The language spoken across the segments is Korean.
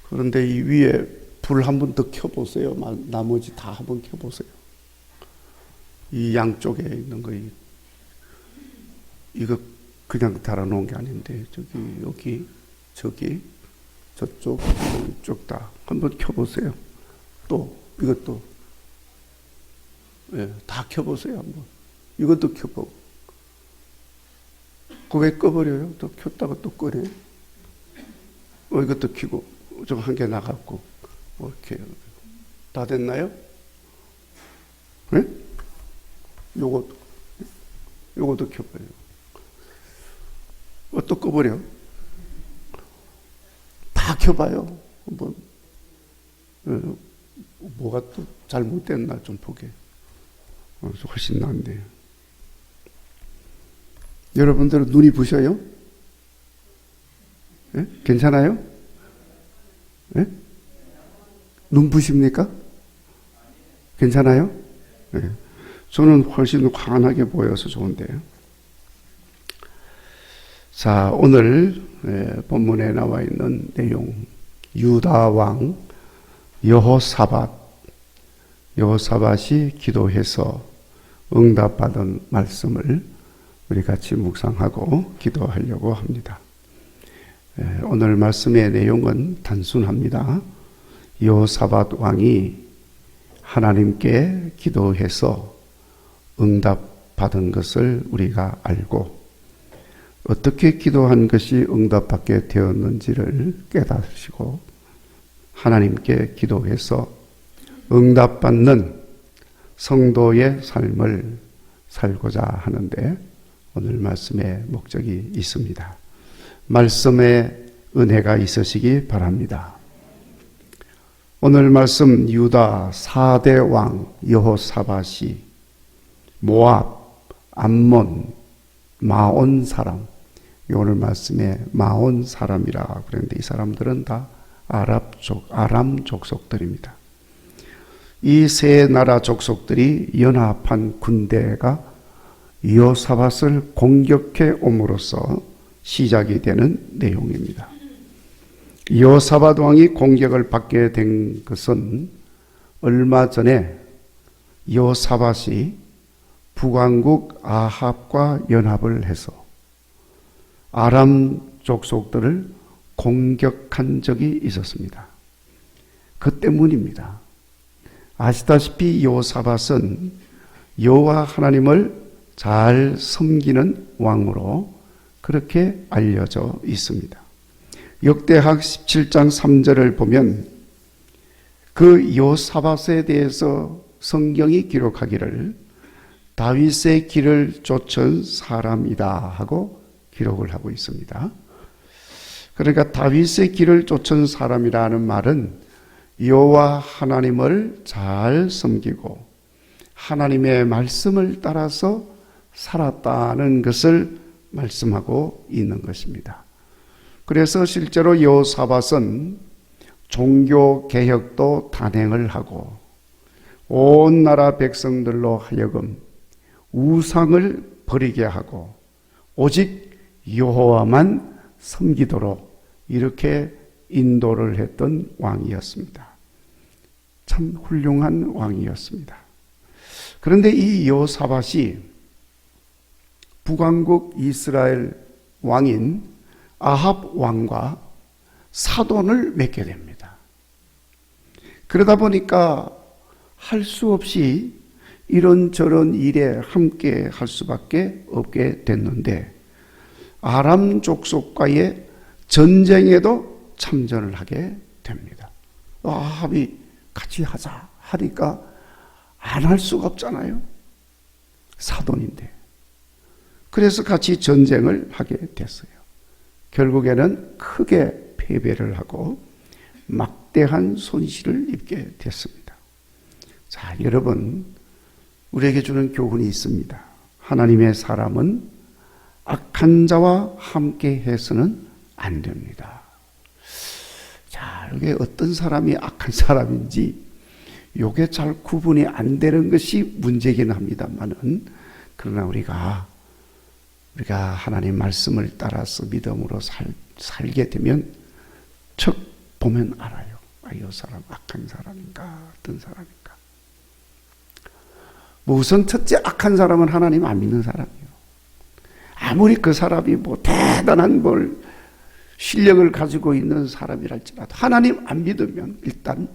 그런데 이 위에 불 한 번 더 켜보세요. 나머지 다 한번 켜보세요. 이 양쪽에 있는 거, 이거 그냥 달아놓은 게 아닌데, 여기, 저기, 저쪽, 이쪽 다 한번 켜보세요. 또, 이것도, 예, 다 켜보세요. 한번. 이것도 켜보고. 그거 왜 꺼버려요? 또 켰다가 또 꺼내. 이것도 켜고, 좀 한 개 나갔고, 이렇게. 다 됐나요? 예? 요것도 켜봐요. 또 꺼버려. 다 켜봐요. 한번. 뭐가 또 잘못됐나 좀 보게. 훨씬 낫네요. 여러분들은 눈이 부셔요? 예? 괜찮아요? 예? 눈 부십니까? 괜찮아요? 예. 저는 훨씬 환하게 보여서 좋은데요. 자, 오늘 본문에 나와 있는 내용, 유다 왕 여호사밧이 기도해서 응답받은 말씀을 우리 같이 묵상하고 기도하려고 합니다. 오늘 말씀의 내용은 단순합니다. 여호사밧 왕이 하나님께 기도해서 응답받은 것을 우리가 알고 어떻게 기도한 것이 응답받게 되었는지를 깨닫으시고 하나님께 기도해서 응답받는 성도의 삶을 살고자 하는데 오늘 말씀의 목적이 있습니다. 말씀에 은혜가 있으시기 바랍니다. 오늘 말씀 유다 4대 왕 여호사밧이 모압, 암몬, 마온 사람, 오늘 말씀에 마온 사람이라 그랬는데 이 사람들은 다 아람 족속들입니다. 이 세 나라 족속들이 연합한 군대가 여호사밧을 공격해 옴으로써 시작이 되는 내용입니다. 여호사밧 왕이 공격을 받게 된 것은 얼마 전에 여호사밧이 북왕국 아합과 연합을 해서 아람 족속들을 공격한 적이 있었습니다. 그 때문입니다. 아시다시피 여호사밧은 여호와 하나님을 잘 섬기는 왕으로 그렇게 알려져 있습니다. 역대하 17장 3절을 보면 그 여호사밧에 대해서 성경이 기록하기를 다윗의 길을 쫓은 사람이다 하고 기록을 하고 있습니다. 그러니까 다윗의 길을 쫓은 사람이라는 말은 여호와 하나님을 잘 섬기고 하나님의 말씀을 따라서 살았다는 것을 말씀하고 있는 것입니다. 그래서 실제로 여호사밧은 종교 개혁도 단행을 하고 온 나라 백성들로 하여금 우상을 버리게 하고 오직 여호와만 섬기도록 이렇게 인도를 했던 왕이었습니다. 참 훌륭한 왕이었습니다. 그런데 이 여호사밧이 북왕국 이스라엘 왕인 아합 왕과 사돈을 맺게 됩니다. 그러다 보니까 할 수 없이 이런저런 일에 함께 할 수밖에 없게 됐는데 아람 족속과의 전쟁에도 참전을 하게 됩니다. 아합이 같이 하자 하니까 안 할 수가 없잖아요. 사돈인데. 그래서 같이 전쟁을 하게 됐어요. 결국에는 크게 패배를 하고 막대한 손실을 입게 됐습니다. 자, 여러분, 우리에게 주는 교훈이 있습니다. 하나님의 사람은 악한 자와 함께 해서는 안 됩니다. 자, 이게 어떤 사람이 악한 사람인지 이게 잘 구분이 안 되는 것이 문제긴 합니다만은 그러나 우리가 하나님 말씀을 따라서 믿음으로 살게 되면 척 보면 알아요. 아, 이 사람 악한 사람인가 어떤 사람인가. 뭐 우선 첫째, 악한 사람은 하나님 안 믿는 사람이에요. 아무리 그 사람이 뭐 대단한 뭘 실력을 가지고 있는 사람이랄지라도 하나님 안 믿으면 일단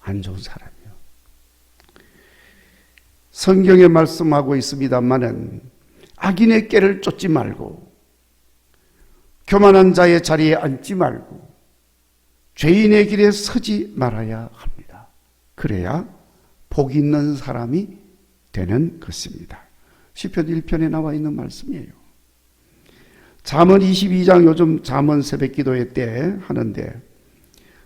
안 좋은 사람이에요. 성경에 말씀하고 있습니다만은 악인의 꾀를 쫓지 말고 교만한 자의 자리에 앉지 말고 죄인의 길에 서지 말아야 합니다. 그래야 복 있는 사람이 되는 것입니다. 시편 1편에 나와 있는 말씀이에요. 잠언 22장, 요즘 잠언 새벽기도회 때 하는데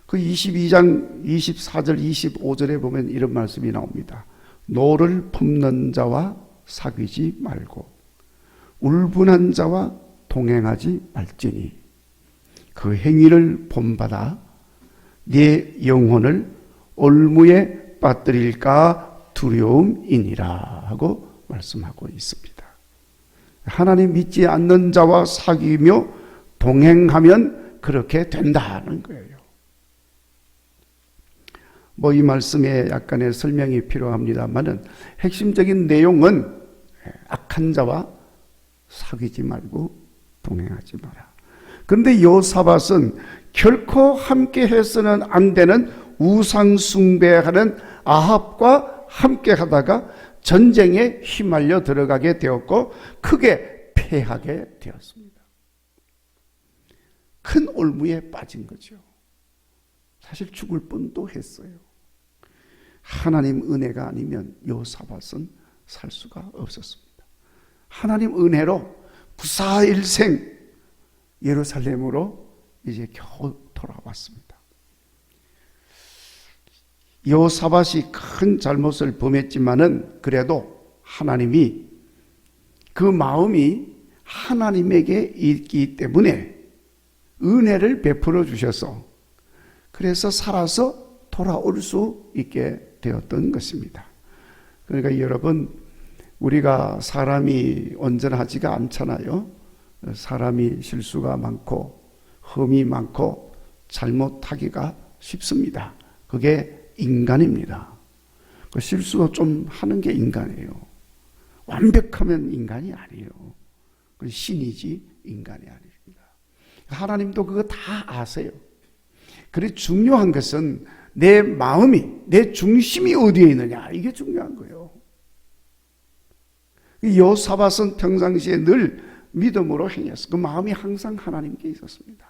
그 22장 24절 25절에 보면 이런 말씀이 나옵니다. 노를 품는 자와 사귀지 말고 울분한 자와 동행하지 말지니 그 행위를 본받아 네 영혼을 올무에 빠뜨릴까 두려움이니라 하고 말씀하고 있습니다. 하나님 믿지 않는 자와 사귀며 동행하면 그렇게 된다는 거예요. 뭐 이 말씀에 약간의 설명이 필요합니다만은 핵심적인 내용은 악한 자와 사귀지 말고 동행하지 마라. 그런데 요사밧은 결코 함께 해서는 안 되는 우상 숭배하는 아합과 함께 하다가 전쟁에 휘말려 들어가게 되었고 크게 패하게 되었습니다. 큰 올무에 빠진 거죠. 사실 죽을 뻔도 했어요. 하나님 은혜가 아니면 요사밧은 살 수가 없었습니다. 하나님 은혜로 무사일생 예루살렘으로 이제 겨우 돌아왔습니다. 요사밧이 큰 잘못을 범했지만은 그래도 하나님이 그 마음이 하나님에게 있기 때문에 은혜를 베풀어 주셔서 그래서 살아서 돌아올 수 있게 되었던 것입니다. 그러니까 여러분, 우리가 사람이 온전하지가 않잖아요. 사람이 실수가 많고 흠이 많고 잘못하기가 쉽습니다. 그게 인간입니다. 그 실수도 좀 하는 게 인간이에요. 완벽하면 인간이 아니에요. 그 신이지 인간이 아닙니다. 하나님도 그거 다 아세요. 그래 중요한 것은 내 마음이, 내 중심이 어디에 있느냐, 이게 중요한 거예요. 요사밧은 평상시에 늘 믿음으로 행했어. 그 마음이 항상 하나님께 있었습니다.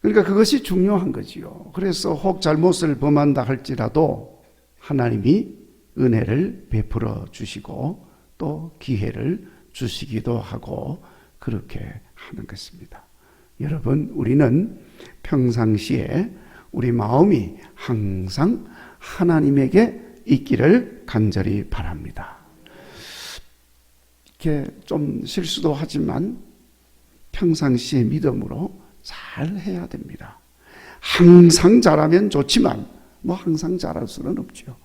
그러니까 그것이 중요한 거지요. 그래서 혹 잘못을 범한다 할지라도 하나님이 은혜를 베풀어 주시고 또 기회를 주시기도 하고 그렇게 하는 것입니다. 여러분, 우리는 평상시에 우리 마음이 항상 하나님에게 있기를 간절히 바랍니다. 이렇게 좀 실수도 하지만 평상시에 믿음으로 잘 해야 됩니다. 항상 잘하면 좋지만 뭐 항상 잘할 수는 없죠.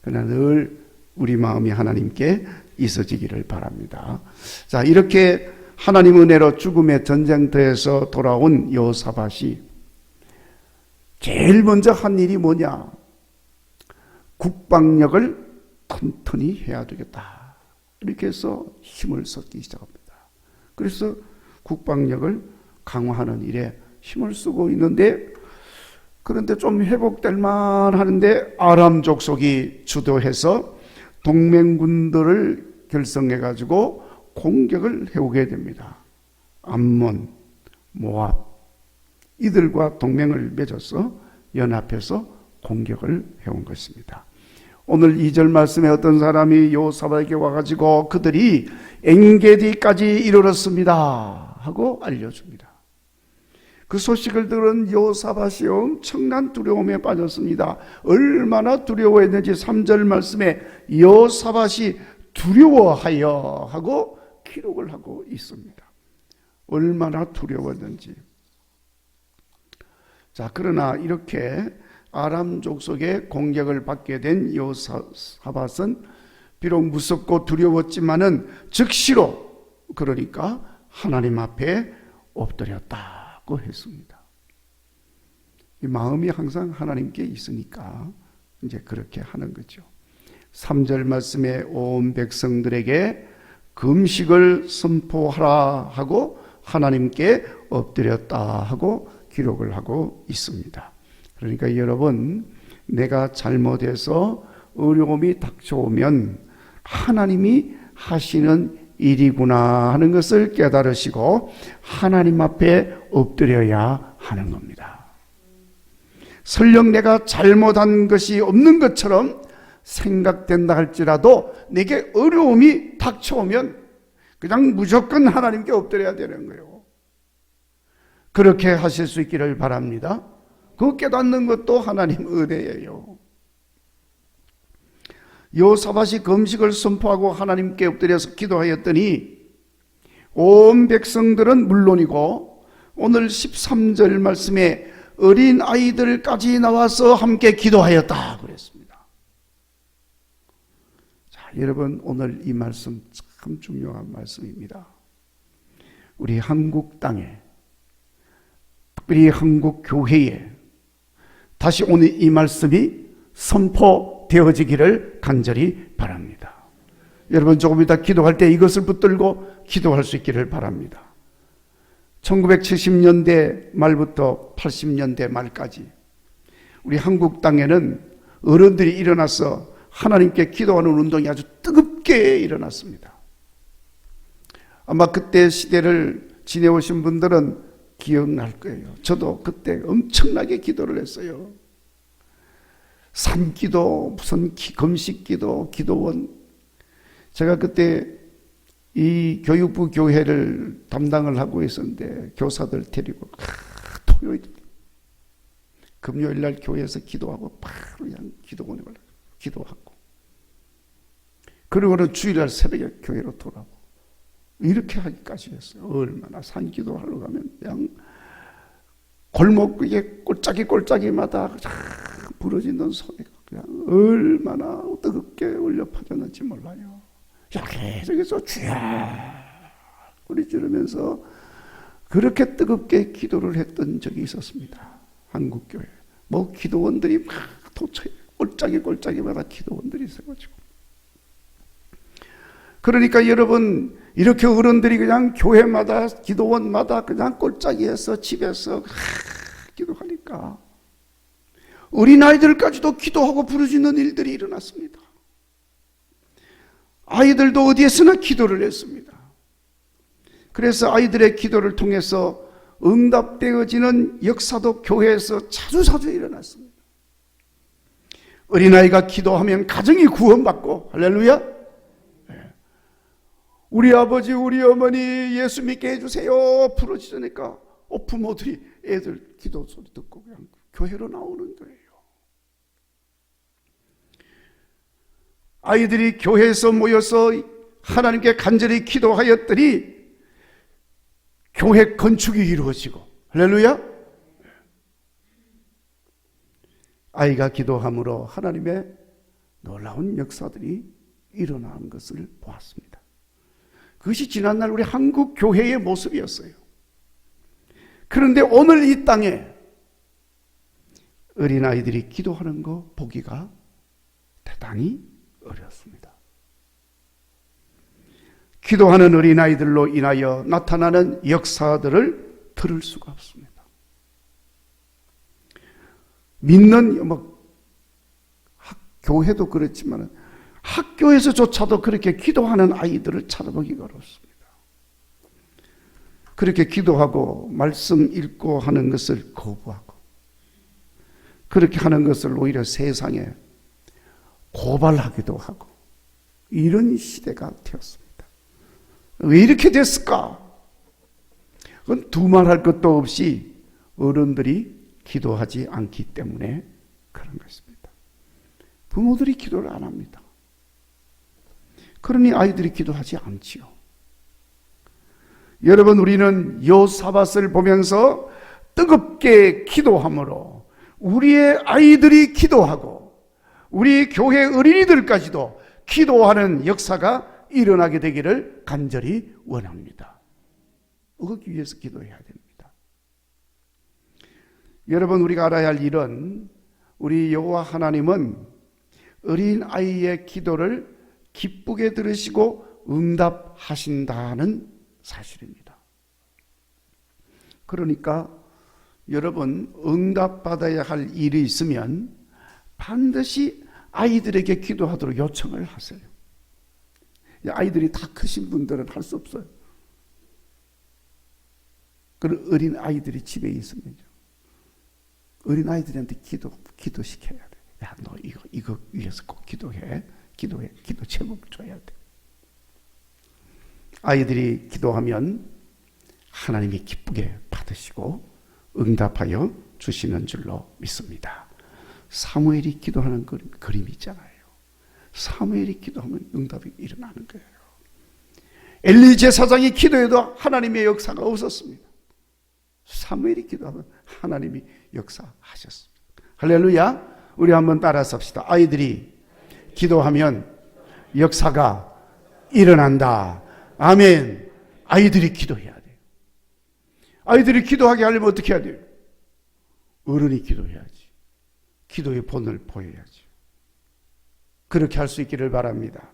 그러나 늘 우리 마음이 하나님께 있어지기를 바랍니다. 자, 이렇게 하나님 은혜로 죽음의 전쟁터에서 돌아온 요사밧이 제일 먼저 한 일이 뭐냐? 국방력을 튼튼히 해야 되겠다. 이렇게 해서 힘을 쏟기 시작합니다. 그래서 국방력을 강화하는 일에 힘을 쓰고 있는데, 그런데 좀 회복될 만하는데 아람 족속이 주도해서 동맹군들을 결성해가지고 공격을 해오게 됩니다. 암몬, 모압 이들과 동맹을 맺어서 연합해서 공격을 해온 것입니다. 오늘 2절 말씀에 어떤 사람이 요사밧에게 와가지고 그들이 엔게디까지 이르렀습니다 하고 알려줍니다. 그 소식을 들은 요사밧이 엄청난 두려움에 빠졌습니다. 얼마나 두려워했는지 3절 말씀에 요사밧이 두려워하여 하고 기록을 하고 있습니다. 얼마나 두려웠는지. 자, 그러나 이렇게 아람 족속의 공격을 받게 된 요사밧은 비록 무섭고 두려웠지만은 즉시로, 그러니까 하나님 앞에 엎드렸다고 했습니다. 이 마음이 항상 하나님께 있으니까 이제 그렇게 하는 거죠. 3절 말씀에 온 백성들에게 금식을 선포하라 하고 하나님께 엎드렸다 하고 기록을 하고 있습니다. 그러니까 여러분, 내가 잘못해서 어려움이 닥쳐오면 하나님이 하시는 일이구나 하는 것을 깨달으시고 하나님 앞에 엎드려야 하는 겁니다. 설령 내가 잘못한 것이 없는 것처럼 생각된다 할지라도 내게 어려움이 닥쳐오면 그냥 무조건 하나님께 엎드려야 되는 거예요. 그렇게 하실 수 있기를 바랍니다. 그 깨닫는 것도 하나님 은혜예요. 여호사밧이 금식을 선포하고 하나님께 엎드려서 기도하였더니 온 백성들은 물론이고 오늘 13절 말씀에 어린 아이들까지 나와서 함께 기도하였다 그랬습니다. 자, 여러분, 오늘 이 말씀 참 중요한 말씀입니다. 우리 한국 땅에, 특별히 한국 교회에 다시 오늘 이 말씀이 선포되어지기를 간절히 바랍니다. 여러분, 조금 이따 기도할 때 이것을 붙들고 기도할 수 있기를 바랍니다. 1970년대 말부터 80년대 말까지 우리 한국 땅에는 어른들이 일어나서 하나님께 기도하는 운동이 아주 뜨겁게 일어났습니다. 아마 그때 시대를 지내오신 분들은 기억날 거예요. 저도 그때 엄청나게 기도를 했어요. 산기도, 무슨 금식기도, 기도원. 제가 그때 이 교육부 교회를 담당을 하고 있었는데 교사들 데리고 토요일, 금요일 날 교회에서 기도하고 바로 그냥 기도원에 가서 기도하고, 그리고는 주일날 새벽에 교회로 돌아오고 이렇게 하기까지 했어요. 얼마나 산기도 하러 가면 그냥 골목에 꼴짜기마다 부러지는 소리가 그냥 얼마나 뜨겁게 울려 퍼졌는지 몰라요. 계속해서 주야 소리 지르면서 그렇게 뜨겁게 기도를 했던 적이 있었습니다. 한국교회 뭐 기도원들이 막 도처에 꼴짜기마다 기도원들이 세워지고. 그러니까 여러분, 이렇게 어른들이 그냥 교회마다 기도원마다 그냥 꼴짜기에서 집에서 기도하니까 어린아이들까지도 기도하고 부르짖는 일들이 일어났습니다. 아이들도 어디에서나 기도를 했습니다. 그래서 아이들의 기도를 통해서 응답되어지는 역사도 교회에서 자주자주 일어났습니다. 어린아이가 기도하면 가정이 구원받고, 할렐루야. 우리 아버지, 우리 어머니 예수 믿게 해주세요 부르짖으니까 부모들이 애들 기도 소리 듣고 그냥 교회로 나오는 거예요. 아이들이 교회에서 모여서 하나님께 간절히 기도하였더니 교회 건축이 이루어지고, 할렐루야. 아이가 기도함으로 하나님의 놀라운 역사들이 일어나는 것을 보았습니다. 그것이 지난날 우리 한국 교회의 모습이었어요. 그런데 오늘 이 땅에 어린아이들이 기도하는 거 보기가 대단히 어렵습니다. 기도하는 어린아이들로 인하여 나타나는 역사들을 들을 수가 없습니다. 믿는 교회도 그렇지만 학교에서조차도 그렇게 기도하는 아이들을 찾아보기가 어렵습니다. 그렇게 기도하고 말씀 읽고 하는 것을 거부하고, 그렇게 하는 것을 오히려 세상에 고발하기도 하고, 이런 시대가 되었습니다. 왜 이렇게 됐을까? 그건 두말할 것도 없이 어른들이 기도하지 않기 때문에 그런 것입니다. 부모들이 기도를 안 합니다. 그러니 아이들이 기도하지 않지요. 여러분, 우리는 여호사밧을 보면서 뜨겁게 기도함으로 우리의 아이들이 기도하고 우리 교회 어린이들까지도 기도하는 역사가 일어나게 되기를 간절히 원합니다. 얻기 위해서 기도해야 됩니다. 여러분, 우리가 알아야 할 일은 우리 여호와 하나님은 어린 아이의 기도를 기쁘게 들으시고 응답하신다는 사실입니다. 그러니까 여러분, 응답받아야 할 일이 있으면 반드시 아이들에게 기도하도록 요청을 하세요. 아이들이 다 크신 분들은 할 수 없어요. 그런 어린 아이들이 집에 있으면요, 어린 아이들한테 기도시켜야 돼. 야, 너 이거 위해서 꼭 기도해. 기도 제목 줘야 돼. 아이들이 기도하면 하나님이 기쁘게 받으시고 응답하여 주시는 줄로 믿습니다. 사무엘이 기도하는 그림이 있잖아요. 사무엘이 기도하면 응답이 일어나는 거예요. 엘리 제사장이 기도해도 하나님의 역사가 없었습니다. 사무엘이 기도하면 하나님이 역사하셨습니다. 할렐루야. 우리 한번 따라서 합시다. 아이들이 기도하면 역사가 일어난다. 아멘. 아이들이 기도해야 돼요. 아이들이 기도하게 하려면 어떻게 해야 돼요? 어른이 기도해야지. 기도의 본을 보여야지. 그렇게 할 수 있기를 바랍니다.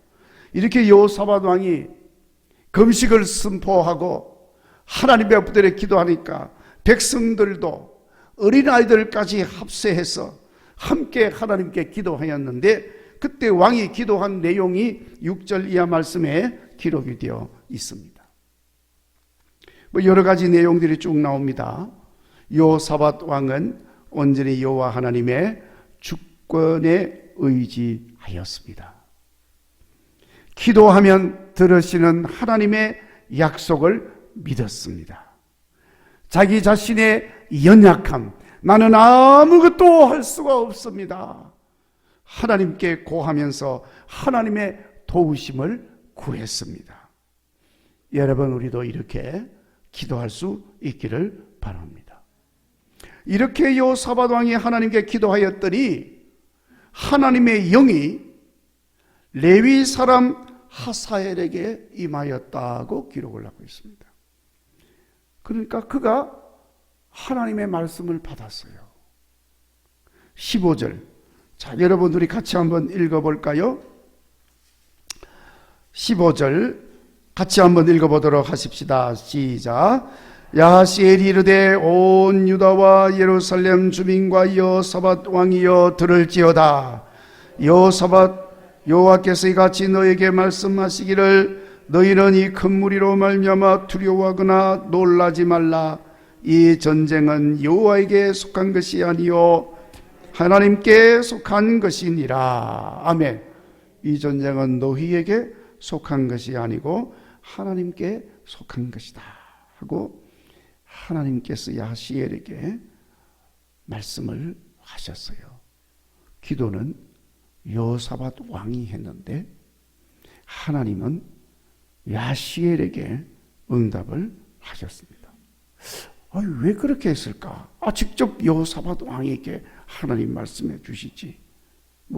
이렇게 여호사밧 왕이 금식을 선포하고 하나님의 앞에 기도하니까 백성들도 어린아이들까지 합세해서 함께 하나님께 기도하였는데, 그때 왕이 기도한 내용이 6절 이하 말씀에 기록이 되어 있습니다. 여러 가지 내용들이 쭉 나옵니다. 여호사밧 왕은 온전히 여호와 하나님의 주권에 의지하였습니다. 기도하면 들으시는 하나님의 약속을 믿었습니다. 자기 자신의 연약함, 나는 아무것도 할 수가 없습니다, 하나님께 고하면서 하나님의 도우심을 구했습니다. 여러분, 우리도 이렇게 기도할 수 있기를 바랍니다. 이렇게 여호사밧 왕이 하나님께 기도하였더니 하나님의 영이 레위 사람 하사엘에게 임하였다고 기록을 하고 있습니다. 그러니까 그가 하나님의 말씀을 받았어요. 15절. 자, 여러분들이 같이 한번 읽어볼까요? 15절 같이 한번 읽어보도록 하십시다. 시작. 야하시엘이 이르되 온 유다와 예루살렘 주민과 여호사밧 왕이여 들을지어다. 여호사밧 여호와께서 이같이 너에게 말씀하시기를 너희는 이 큰 무리로 말미암아 두려워하거나 놀라지 말라. 이 전쟁은 여호와에게 속한 것이 아니요 하나님께 속한 것이니라. 아멘. 이 전쟁은 너희에게 속한 것이 아니고 하나님께 속한 것이다 하고 하나님께서 야시엘에게 말씀을 하셨어요. 기도는 여호사밧 왕이 했는데 하나님은 야시엘에게 응답을 하셨습니다. 왜 그렇게 했을까? 직접 여호사밧 왕에게 하나님 말씀해 주시지.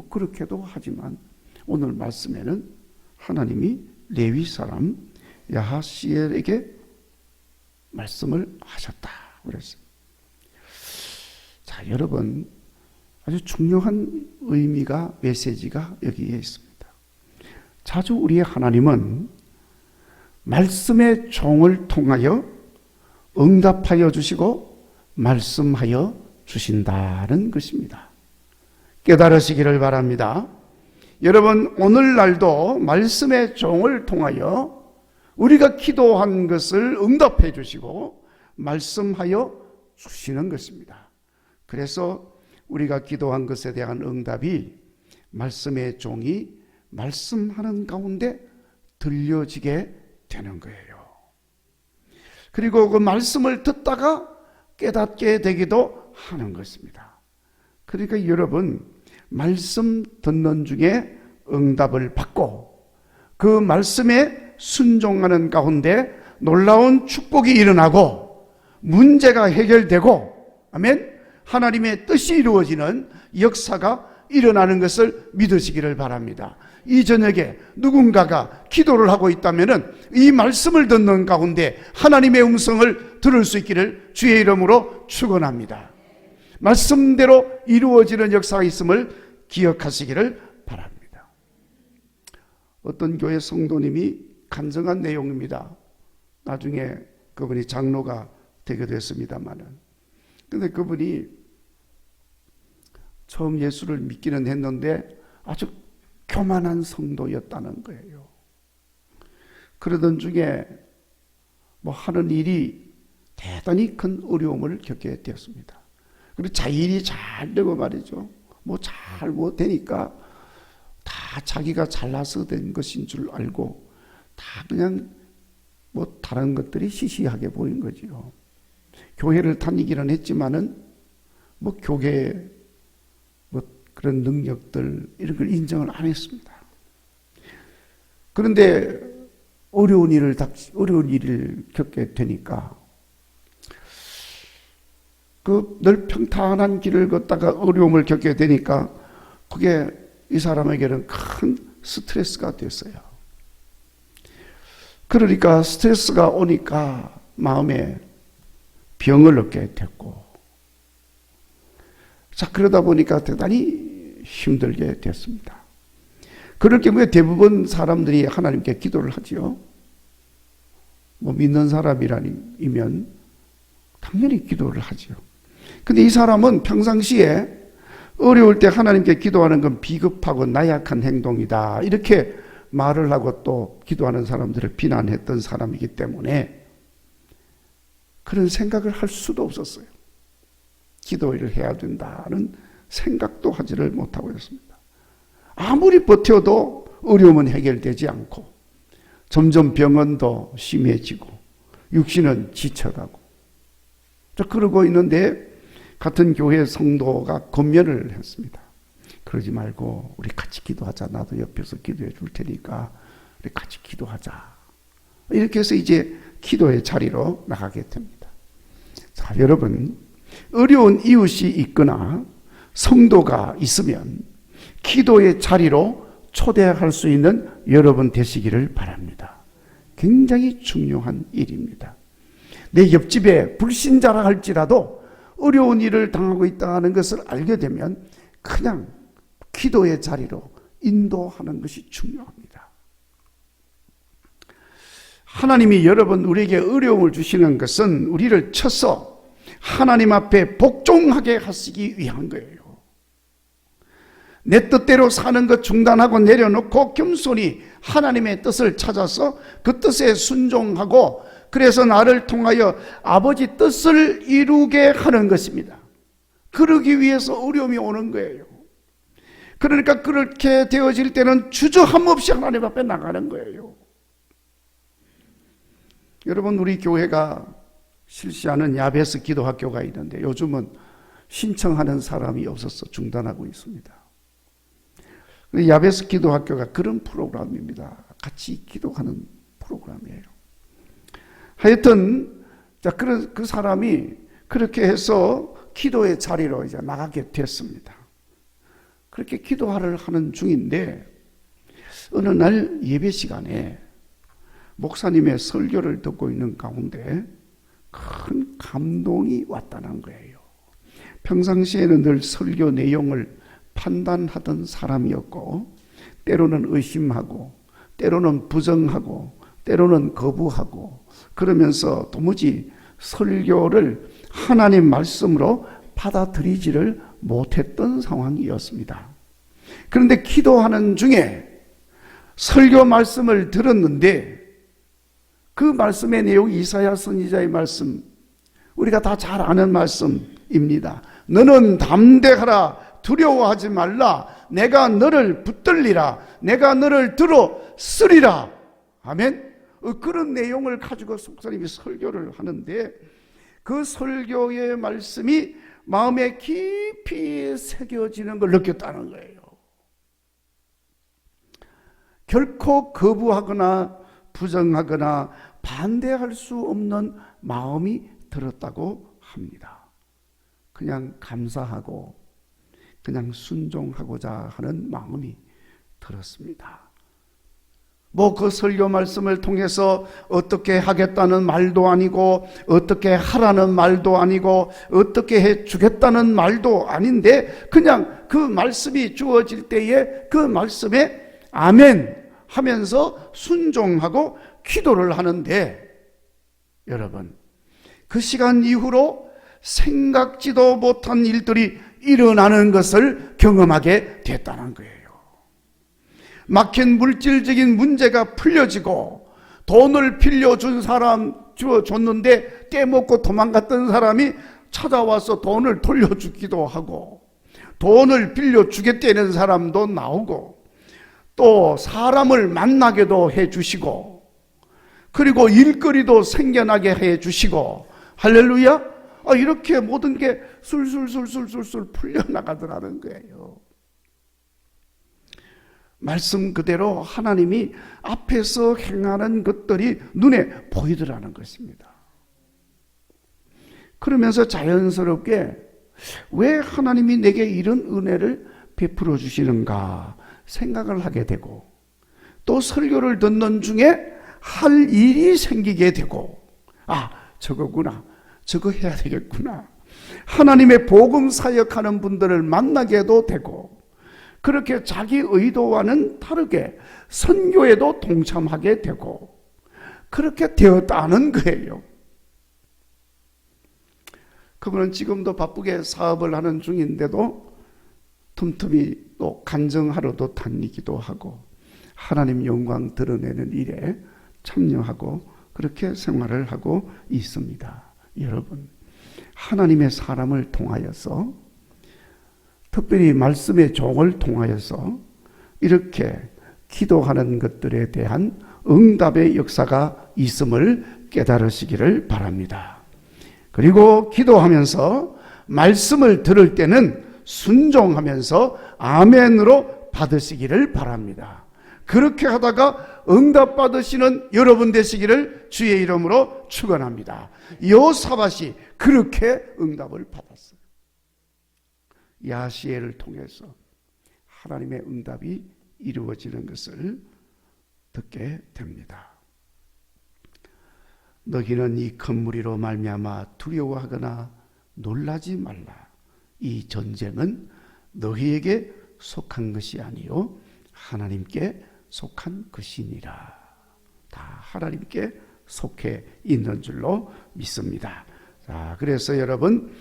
그렇게도 하지만 오늘 말씀에는 하나님이 레위 사람 야하시엘에게 말씀을 하셨다 그랬어요. 자, 여러분, 아주 중요한 의미가, 메시지가 여기에 있습니다. 자주 우리의 하나님은 말씀의 종을 통하여 응답하여 주시고 말씀하여 주신다는 것입니다. 깨달으시기를 바랍니다. 여러분, 오늘날도 말씀의 종을 통하여 우리가 기도한 것을 응답해 주시고 말씀하여 주시는 것입니다. 그래서 우리가 기도한 것에 대한 응답이 말씀의 종이 말씀하는 가운데 들려지게 되는 거예요. 그리고 그 말씀을 듣다가 깨닫게 되기도 하는 것입니다. 그러니까 여러분, 말씀 듣는 중에 응답을 받고 그 말씀에 순종하는 가운데 놀라운 축복이 일어나고 문제가 해결되고, 아멘, 하나님의 뜻이 이루어지는 역사가 일어나는 것을 믿으시기를 바랍니다. 이 저녁에 누군가가 기도를 하고 있다면 이 말씀을 듣는 가운데 하나님의 음성을 들을 수 있기를 주의 이름으로 축원합니다. 말씀대로 이루어지는 역사가 있음을 기억하시기를 바랍니다. 어떤 교회 성도님이 간증한 내용입니다. 나중에 그분이 장로가 되게 됐습니다만은, 근데 그분이 처음 예수를 믿기는 했는데 아주 교만한 성도였다는 거예요. 그러던 중에 뭐 하는 일이 대단히 큰 어려움을 겪게 되었습니다. 그리고 자일이 잘 되고 말이죠. 뭐 잘 뭐 되니까 다 자기가 잘나서 된 것인 줄 알고 다 그냥 뭐 다른 것들이 시시하게 보인 거지요. 교회를 다니기는 했지만은 뭐 교계 뭐 그런 능력들 이런 걸 인정을 안 했습니다. 그런데 어려운 일을 겪게 되니까 그 늘 평탄한 길을 걷다가 어려움을 겪게 되니까 그게 이 사람에게는 큰 스트레스가 됐어요. 그러니까 스트레스가 오니까 마음에 병을 얻게 됐고, 자, 그러다 보니까 대단히 힘들게 됐습니다. 그럴 경우에 대부분 사람들이 하나님께 기도를 하지요. 뭐 믿는 사람이면 당연히 기도를 하지요. 근데 이 사람은 평상시에 어려울 때 하나님께 기도하는 건 비겁하고 나약한 행동이다, 이렇게 말을 하고 또 기도하는 사람들을 비난했던 사람이기 때문에 그런 생각을 할 수도 없었어요. 기도를 해야 된다는 생각도 하지를 못하고 있습니다. 아무리 버텨도 어려움은 해결되지 않고 점점 병은 더 심해지고 육신은 지쳐가고, 그러고 있는데 같은 교회 성도가 권면을 했습니다. 그러지 말고 우리 같이 기도하자. 나도 옆에서 기도해 줄 테니까 우리 같이 기도하자. 이렇게 해서 이제 기도의 자리로 나가게 됩니다. 자, 여러분, 어려운 이웃이 있거나 성도가 있으면 기도의 자리로 초대할 수 있는 여러분 되시기를 바랍니다. 굉장히 중요한 일입니다. 내 옆집에 불신자라 할지라도 어려운 일을 당하고 있다는 것을 알게 되면 그냥 기도의 자리로 인도하는 것이 중요합니다. 하나님이 여러분 우리에게 어려움을 주시는 것은 우리를 쳐서 하나님 앞에 복종하게 하시기 위한 거예요. 내 뜻대로 사는 것 중단하고 내려놓고 겸손히 하나님의 뜻을 찾아서 그 뜻에 순종하고, 그래서 나를 통하여 아버지 뜻을 이루게 하는 것입니다. 그러기 위해서 어려움이 오는 거예요. 그러니까 그렇게 되어질 때는 주저함 없이 하나님 앞에 나가는 거예요. 여러분, 우리 교회가 실시하는 야베스 기도학교가 있는데 요즘은 신청하는 사람이 없어서 중단하고 있습니다. 야베스 기도학교가 그런 프로그램입니다. 같이 기도하는 프로그램이에요. 하여튼 그 사람이 그렇게 해서 기도의 자리로 이제 나가게 됐습니다. 그렇게 기도를 하는 중인데 어느 날 예배 시간에 목사님의 설교를 듣고 있는 가운데 큰 감동이 왔다는 거예요. 평상시에는 늘 설교 내용을 판단하던 사람이었고, 때로는 의심하고 때로는 부정하고 때로는 거부하고 그러면서 도무지 설교를 하나님 말씀으로 받아들이지를 못했던 상황이었습니다. 그런데 기도하는 중에 설교 말씀을 들었는데 그 말씀의 내용이 이사야 선지자의 말씀, 우리가 다 잘 아는 말씀입니다. 너는 담대하라, 두려워하지 말라, 내가 너를 붙들리라, 내가 너를 들어 쓰리라. 아멘. 그런 내용을 가지고 목사님이 설교를 하는데 그 설교의 말씀이 마음에 깊이 새겨지는 걸 느꼈다는 거예요. 결코 거부하거나 부정하거나 반대할 수 없는 마음이 들었다고 합니다. 그냥 감사하고 그냥 순종하고자 하는 마음이 들었습니다. 뭐 그 설교 말씀을 통해서 어떻게 하겠다는 말도 아니고 어떻게 하라는 말도 아니고 어떻게 해 주겠다는 말도 아닌데 그냥 그 말씀이 주어질 때에 그 말씀에 아멘 하면서 순종하고 기도를 하는데, 여러분 그 시간 이후로 생각지도 못한 일들이 일어나는 것을 경험하게 됐다는 거예요. 막힌 물질적인 문제가 풀려지고, 돈을 빌려준 사람 주어줬는데 떼먹고 도망갔던 사람이 찾아와서 돈을 돌려주기도 하고, 돈을 빌려주겠다는 사람도 나오고, 또 사람을 만나게도 해주시고, 그리고 일거리도 생겨나게 해주시고, 할렐루야! 이렇게 모든 게 술술술술술술 풀려나가더라는 거예요. 말씀 그대로 하나님이 앞에서 행하는 것들이 눈에 보이더라는 것입니다. 그러면서 자연스럽게 왜 하나님이 내게 이런 은혜를 베풀어 주시는가 생각을 하게 되고, 또 설교를 듣는 중에 할 일이 생기게 되고, 저거구나, 저거 해야 되겠구나, 하나님의 복음 사역하는 분들을 만나게도 되고, 그렇게 자기 의도와는 다르게 선교에도 동참하게 되고, 그렇게 되었다는 거예요. 그분은 지금도 바쁘게 사업을 하는 중인데도 틈틈이 또 간증하러도 다니기도 하고 하나님 영광 드러내는 일에 참여하고 그렇게 생활을 하고 있습니다. 여러분, 하나님의 사람을 통하여서, 특별히 말씀의 종을 통하여서 이렇게 기도하는 것들에 대한 응답의 역사가 있음을 깨달으시기를 바랍니다. 그리고 기도하면서 말씀을 들을 때는 순종하면서 아멘으로 받으시기를 바랍니다. 그렇게 하다가 응답 받으시는 여러분 되시기를 주의 이름으로 축원합니다. 여호사밧이 그렇게 응답을 받았어요. 야시엘을 통해서 하나님의 응답이 이루어지는 것을 듣게 됩니다. 너희는 이 큰 무리로 말미암아 두려워하거나 놀라지 말라. 이 전쟁은 너희에게 속한 것이 아니요 하나님께 속한 것이니라. 다 하나님께 속해 있는 줄로 믿습니다. 자, 그래서 여러분,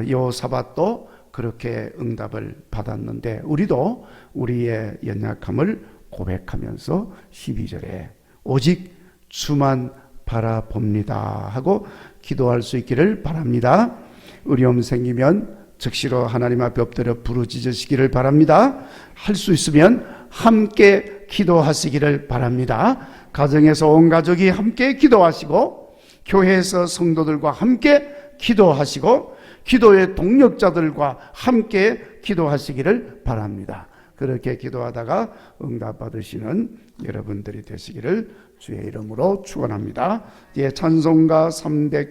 여호사밧도 그렇게 응답을 받았는데, 우리도 우리의 연약함을 고백하면서 12절에 오직 주만 바라봅니다 하고 기도할 수 있기를 바랍니다. 어려움 생기면 즉시로 하나님 앞에 엎드려 부르짖으시기를 바랍니다. 할 수 있으면 함께 기도하시기를 바랍니다. 가정에서 온 가족이 함께 기도하시고, 교회에서 성도들과 함께 기도하시고, 기도의 동력자들과 함께 기도하시기를 바랍니다. 그렇게 기도하다가 응답 받으시는 여러분들이 되시기를 주의 이름으로 축원합니다. 찬송가 300